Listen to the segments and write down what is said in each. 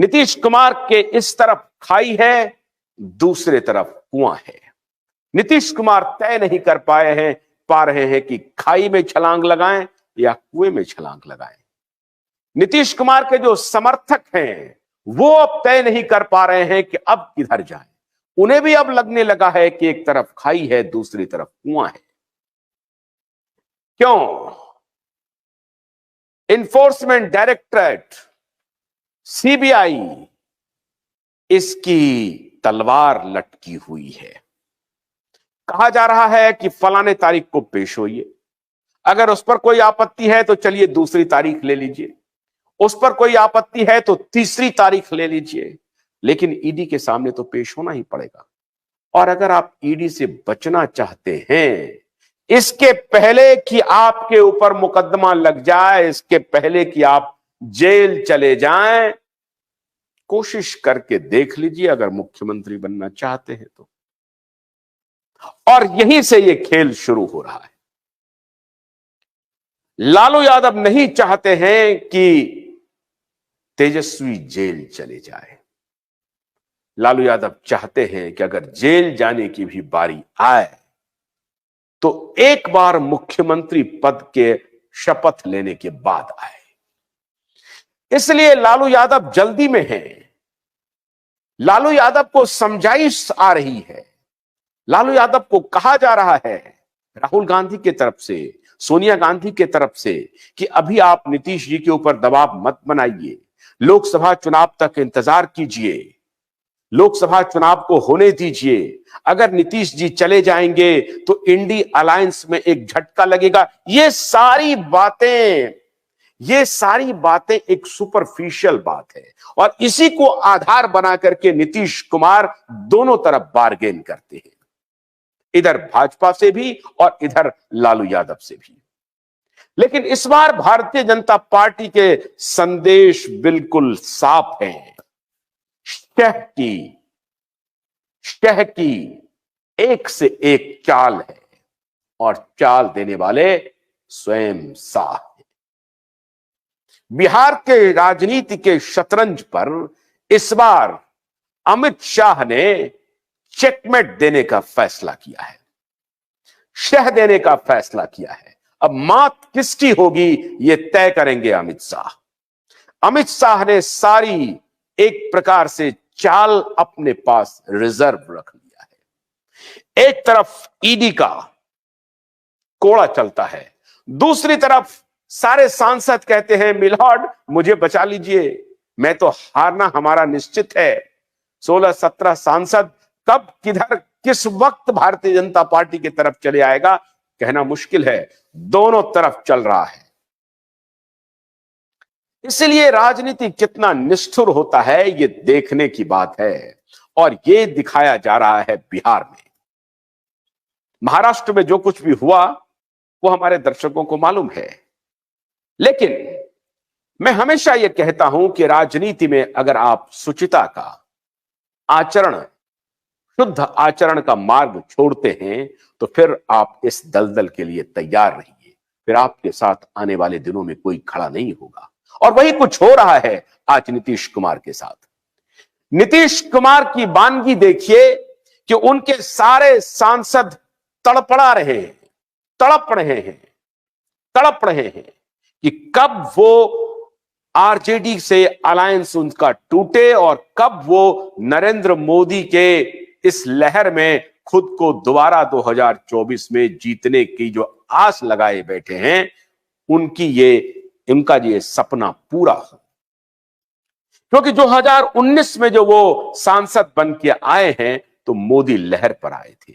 नीतीश कुमार के इस तरफ खाई है, दूसरे तरफ कुआं है। नीतीश कुमार तय नहीं कर पा रहे हैं कि खाई में छलांग लगाएं या कुएं में छलांग लगाएं। नीतीश कुमार के जो समर्थक हैं वो अब तय नहीं कर पा रहे हैं कि अब किधर जाएं। उन्हें भी अब लगने लगा है कि एक तरफ खाई है, दूसरी तरफ कुआं है। क्यों? इन्फोर्समेंट डायरेक्टरेट, सीबीआई, इसकी तलवार लटकी हुई है। कहा जा रहा है कि फलाने तारीख को पेश होइए। अगर उस पर कोई आपत्ति है तो चलिए दूसरी तारीख ले लीजिए, उस पर कोई आपत्ति है तो तीसरी तारीख ले लीजिए, लेकिन ईडी के सामने तो पेश होना ही पड़ेगा। और अगर आप ईडी से बचना चाहते हैं, इसके पहले कि आपके ऊपर मुकदमा लग जाए, इसके पहले कि आप जेल चले जाएं, कोशिश करके देख लीजिए अगर मुख्यमंत्री बनना चाहते हैं तो। और यहीं से यह खेल शुरू हो रहा है। लालू यादव नहीं चाहते हैं कि तेजस्वी जेल चले जाए। लालू यादव चाहते हैं कि अगर जेल जाने की भी बारी आए तो एक बार मुख्यमंत्री पद के शपथ लेने के बाद आए। इसलिए लालू यादव जल्दी में हैं। लालू यादव को समझाइश आ रही है। लालू यादव को कहा जा रहा है राहुल गांधी की तरफ से, सोनिया गांधी की तरफ से, कि अभी आप नीतीश जी के ऊपर दबाव मत बनाइए, लोकसभा चुनाव तक इंतजार कीजिए, लोकसभा चुनाव को होने दीजिए। अगर नीतीश जी चले जाएंगे तो इंडी अलायंस में एक झटका लगेगा। ये सारी बातें एक सुपरफिशियल बात है और इसी को आधार बना करके नीतीश कुमार दोनों तरफ बार्गेन करते हैं, इधर भाजपा से भी और इधर लालू यादव से भी। लेकिन इस बार भारतीय जनता पार्टी के संदेश बिल्कुल साफ हैं। शह की एक से एक चाल है और चाल देने वाले स्वयं शाह हैं। बिहार के राजनीति के शतरंज पर इस बार अमित शाह ने चेकमेट देने का फैसला किया है, शह देने का फैसला किया है। अब मात किसकी होगी यह तय करेंगे अमित शाह। अमित शाह ने सारी एक प्रकार से चाल अपने पास रिजर्व रख लिया है। एक तरफ ईडी का कोड़ा चलता है, दूसरी तरफ सारे सांसद कहते हैं मिलॉर्ड मुझे बचा लीजिए, मैं तो हारना हमारा निश्चित है। 16-17 सांसद कब किधर किस वक्त भारतीय जनता पार्टी की तरफ चले आएगा कहना मुश्किल है। दोनों तरफ चल रहा है। इसलिए राजनीति कितना निष्ठुर होता है ये देखने की बात है और ये दिखाया जा रहा है बिहार में। महाराष्ट्र में जो कुछ भी हुआ वो हमारे दर्शकों को मालूम है, लेकिन मैं हमेशा यह कहता हूं कि राजनीति में अगर आप शुचिता का आचरण, शुद्ध आचरण का मार्ग छोड़ते हैं तो फिर आप इस दलदल के लिए तैयार रहिए, फिर आपके साथ आने वाले दिनों में कोई खड़ा नहीं होगा। और वही कुछ हो रहा है आज नीतीश कुमार के साथ। नीतीश कुमार की वानगी देखिए कि उनके सारे सांसद तड़प रहे हैं कि कब वो आरजेडी से अलायंस उनका टूटे और कब वो नरेंद्र मोदी के इस लहर में खुद को दोबारा 2024 में जीतने की जो आस लगाए बैठे हैं उनका ये सपना पूरा हो। क्योंकि 2019 में जो वो सांसद बन के आए हैं तो मोदी लहर पर आए थे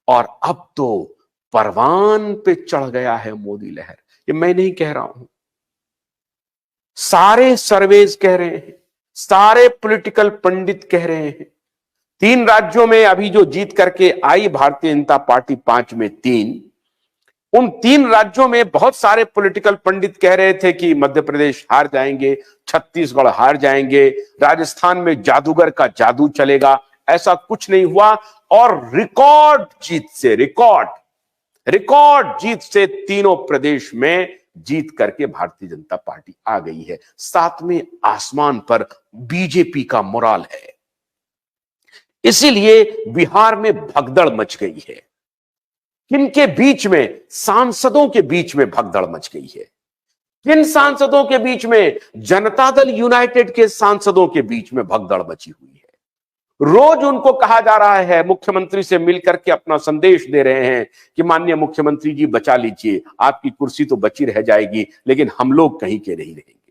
और अब तो परवान पे चढ़ गया है मोदी लहर। ये मैं नहीं कह रहा हूं, सारे सर्वेज कह रहे हैं, सारे पॉलिटिकल पंडित कह रहे हैं। 3 राज्यों में अभी जो जीत करके आई भारतीय जनता पार्टी, 5 में 3, उन 3 राज्यों में बहुत सारे पॉलिटिकल पंडित कह रहे थे कि मध्य प्रदेश हार जाएंगे, छत्तीसगढ़ हार जाएंगे, राजस्थान में जादूगर का जादू चलेगा। ऐसा कुछ नहीं हुआ और रिकॉर्ड जीत से तीनों प्रदेश में जीत करके भारतीय जनता पार्टी आ गई है। 7वें आसमान पर बीजेपी का मोराल है। इसीलिए बिहार में भगदड़ मच गई है। किनके बीच में? सांसदों के बीच में भगदड़ मच गई है। किन सांसदों के बीच में? जनता दल यूनाइटेड के सांसदों के बीच में भगदड़ मची हुई है। रोज उनको कहा जा रहा है, मुख्यमंत्री से मिलकर के अपना संदेश दे रहे हैं कि माननीय मुख्यमंत्री जी बचा लीजिए, आपकी कुर्सी तो बची रह जाएगी, लेकिन हम लोग कहीं के नहीं रहेंगे।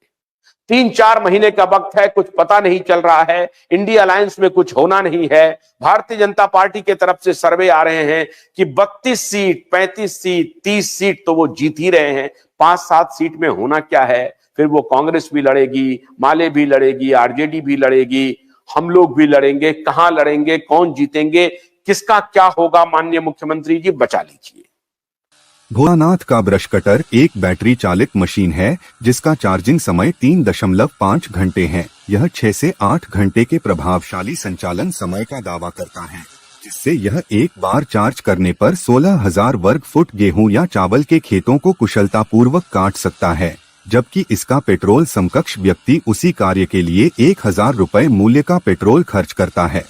3-4 महीने का वक्त है, कुछ पता नहीं चल रहा है, इंडिया अलायंस में कुछ होना नहीं है। भारतीय जनता पार्टी की तरफ से सर्वे आ रहे हैं कि 32 सीट, 35 सीट, 30 सीट तो वो जीत ही रहे हैं। 5-7 सीट में होना क्या है? फिर वो कांग्रेस भी लड़ेगी, माले भी लड़ेगी, आरजेडी भी लड़ेगी, हम लोग भी लड़ेंगे। कहां लड़ेंगे? कौन जीतेंगे? किसका क्या होगा? माननीय मुख्यमंत्री जी बचा लीजिए। भोलानाथ का ब्रश कटर एक बैटरी चालित मशीन है जिसका चार्जिंग समय 3.5 घंटे है। यह 6 से 8 घंटे के प्रभावशाली संचालन समय का दावा करता है, जिससे यह एक बार चार्ज करने पर 16,000 वर्ग फुट गेहूं या चावल के खेतों को कुशलतापूर्वक काट सकता है, जबकि इसका पेट्रोल समकक्ष व्यक्ति उसी कार्य के लिए 1,000 रुपए मूल्य का पेट्रोल खर्च करता है।